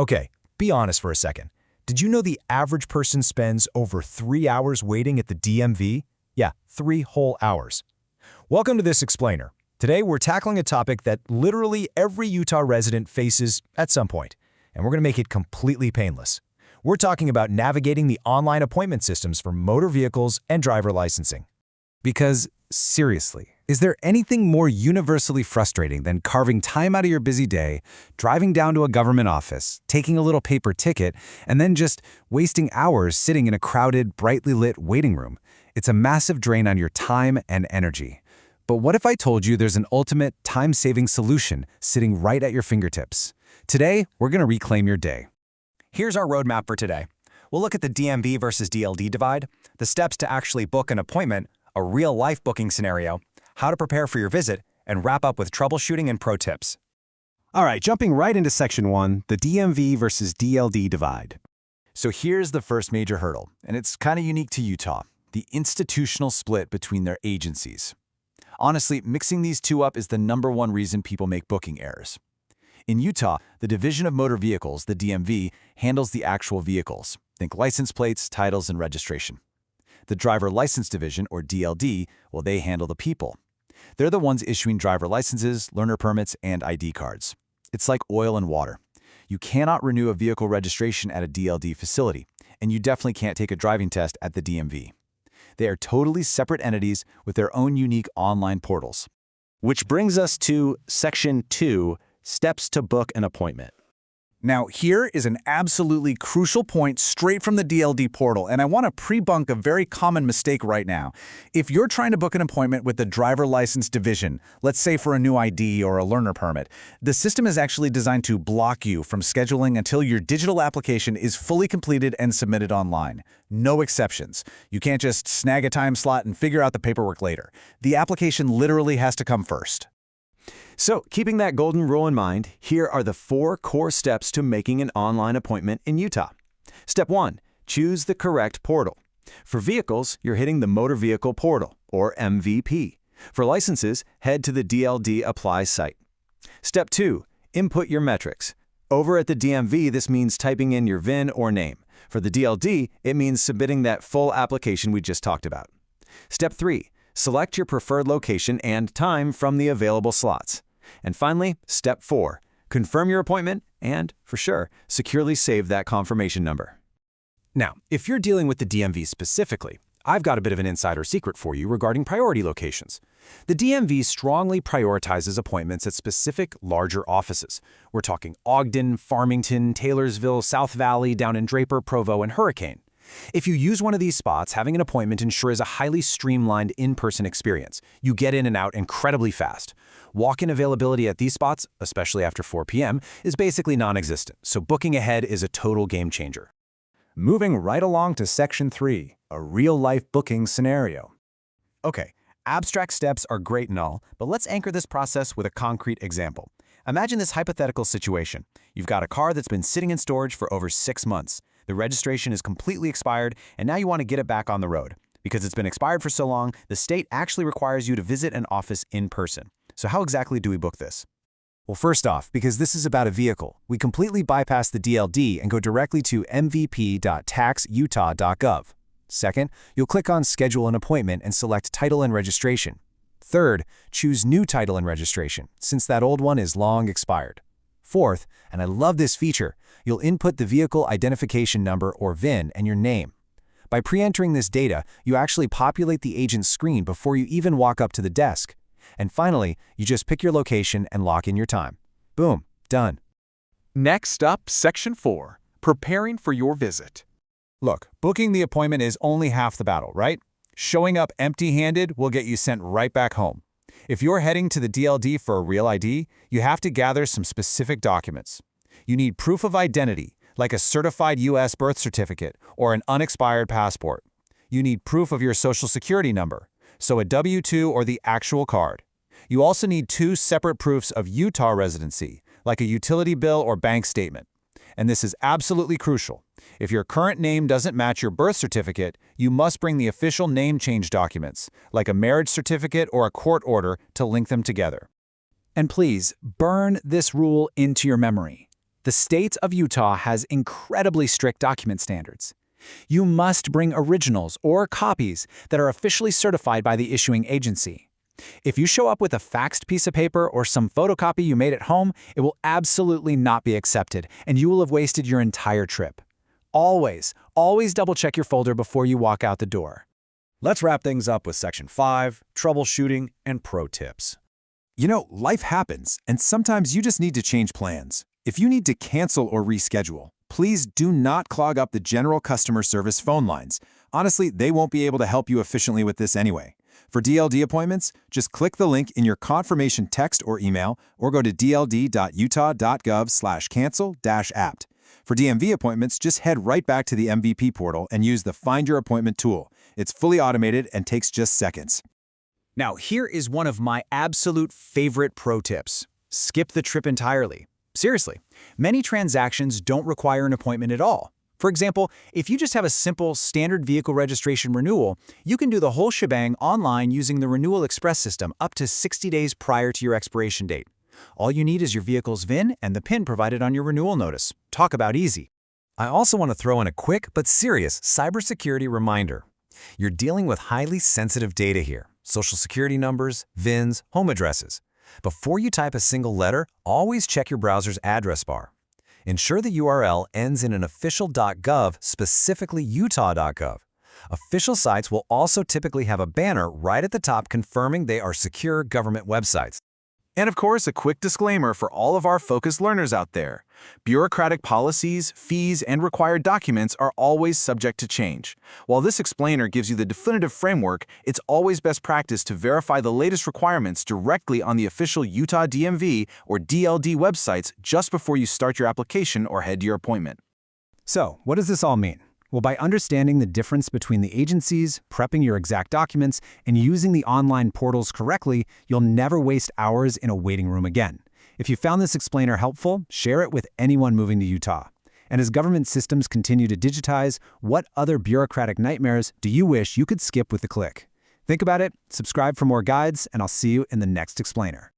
Okay, be honest for a second. Did you know the average person spends over 3 hours waiting at the DMV? Yeah, 3 whole hours. Welcome to this explainer. Today we're tackling a topic that literally every Utah resident faces at some point, and we're going to make it completely painless. We're talking about navigating the online appointment systems for motor vehicles and driver licensing. Because, seriously, is there anything more universally frustrating than carving time out of your busy day, driving down to a government office, taking a little paper ticket, and then just wasting hours sitting in a crowded, brightly lit waiting room? It's a massive drain on your time and energy. But what if I told you there's an ultimate time-saving solution sitting right at your fingertips? Today, we're going to reclaim your day. Here's our roadmap for today. We'll look at the DMV versus DLD divide, the steps to actually book an appointment, a real-life booking scenario, how to prepare for your visit, and wrap up with troubleshooting and pro tips. All right, jumping right into Section 1, the DMV versus DLD divide. So here's the first major hurdle, and it's kind of unique to Utah, the institutional split between their agencies. Honestly, mixing these two up is the #1 reason people make booking errors. In Utah, the Division of Motor Vehicles, the DMV, handles the actual vehicles. Think license plates, titles, and registration. The Driver License Division, or DLD, well, they handle the people. They're the ones issuing driver licenses, learner permits, and ID cards. It's like oil and water. You cannot renew a vehicle registration at a DLD facility, and you definitely can't take a driving test at the DMV. They are totally separate entities with their own unique online portals. Which brings us to Section 2, Steps to Book an Appointment. Now, here is an absolutely crucial point straight from the DLD portal, and I want to pre-bunk a very common mistake right now. If you're trying to book an appointment with the Driver License Division, let's say for a new ID or a learner permit, the system is actually designed to block you from scheduling until your digital application is fully completed and submitted online. No exceptions. You can't just snag a time slot and figure out the paperwork later. The application literally has to come first. So, keeping that golden rule in mind, here are the 4 core steps to making an online appointment in Utah. Step 1, choose the correct portal. For vehicles, you're hitting the Motor Vehicle Portal, or MVP. For licenses, head to the DLD Apply site. Step 2, input your metrics. Over at the DMV, this means typing in your VIN or name. For the DLD, it means submitting that full application we just talked about. Step 3, select your preferred location and time from the available slots. And finally, Step 4, confirm your appointment and, for sure, securely save that confirmation number. Now, if you're dealing with the DMV specifically, I've got a bit of an insider secret for you regarding priority locations. The DMV strongly prioritizes appointments at specific, larger offices. We're talking Ogden, Farmington, Taylorsville, South Valley, down in Draper, Provo, and Hurricane. If you use one of these spots, having an appointment ensures a highly streamlined in-person experience. You get in and out incredibly fast. Walk-in availability at these spots, especially after 4 p.m., is basically non-existent, so booking ahead is a total game changer. Moving right along to Section 3, a real-life booking scenario. Okay, abstract steps are great and all, but let's anchor this process with a concrete example. Imagine this hypothetical situation. You've got a car that's been sitting in storage for over 6 months. The registration is completely expired, and now you want to get it back on the road. Because it's been expired for so long, the state actually requires you to visit an office in person. So how exactly do we book this? Well, first off, because this is about a vehicle, we completely bypass the DLD and go directly to mvp.taxutah.gov. Second, you'll click on Schedule an Appointment and select Title and Registration. Third, choose New Title and Registration, since that old one is long expired. Fourth, and I love this feature, you'll input the vehicle identification number or VIN and your name. By pre-entering this data, you actually populate the agent's screen before you even walk up to the desk. And finally, you just pick your location and lock in your time. Boom, done. Next up, Section 4, Preparing for your visit. Look, booking the appointment is only half the battle, right? Showing up empty-handed will get you sent right back home. If you're heading to the DLD for a real ID, you have to gather some specific documents. You need proof of identity, like a certified U.S. birth certificate or an unexpired passport. You need proof of your social security number, so a W-2 or the actual card. You also need 2 separate proofs of Utah residency, like a utility bill or bank statement. And this is absolutely crucial. If your current name doesn't match your birth certificate, you must bring the official name change documents, like a marriage certificate or a court order, to link them together. And please, burn this rule into your memory. The state of Utah has incredibly strict document standards. You must bring originals or copies that are officially certified by the issuing agency. If you show up with a faxed piece of paper or some photocopy you made at home, it will absolutely not be accepted, and you will have wasted your entire trip. Always double-check your folder before you walk out the door. Let's wrap things up with Section 5, troubleshooting and pro tips. You know, life happens, and sometimes you just need to change plans. If you need to cancel or reschedule, please do not clog up the general customer service phone lines. Honestly, they won't be able to help you efficiently with this anyway. For DLD appointments, just click the link in your confirmation text or email, or go to dld.utah.gov/cancel-apt. For DMV appointments, just head right back to the MVP portal and use the Find Your Appointment tool. It's fully automated and takes just seconds. Now, here is one of my absolute favorite pro tips. Skip the trip entirely. Seriously, many transactions don't require an appointment at all. For example, if you just have a simple standard vehicle registration renewal, you can do the whole shebang online using the Renewal Express system up to 60 days prior to your expiration date. All you need is your vehicle's VIN and the PIN provided on your renewal notice. Talk about easy. I also want to throw in a quick but serious cybersecurity reminder. You're dealing with highly sensitive data here: social security numbers, VINs, home addresses. Before you type a single letter, always check your browser's address bar. Ensure the URL ends in an official .gov, specifically utah.gov. Official sites will also typically have a banner right at the top confirming they are secure government websites. And of course, a quick disclaimer for all of our focused learners out there. Bureaucratic policies, fees, and required documents are always subject to change. While this explainer gives you the definitive framework, it's always best practice to verify the latest requirements directly on the official Utah DMV or DLD websites just before you start your application or head to your appointment. So, what does this all mean? Well, by understanding the difference between the agencies, prepping your exact documents, and using the online portals correctly, you'll never waste hours in a waiting room again. If you found this explainer helpful, share it with anyone moving to Utah. And as government systems continue to digitize, what other bureaucratic nightmares do you wish you could skip with a click? Think about it, subscribe for more guides, and I'll see you in the next explainer.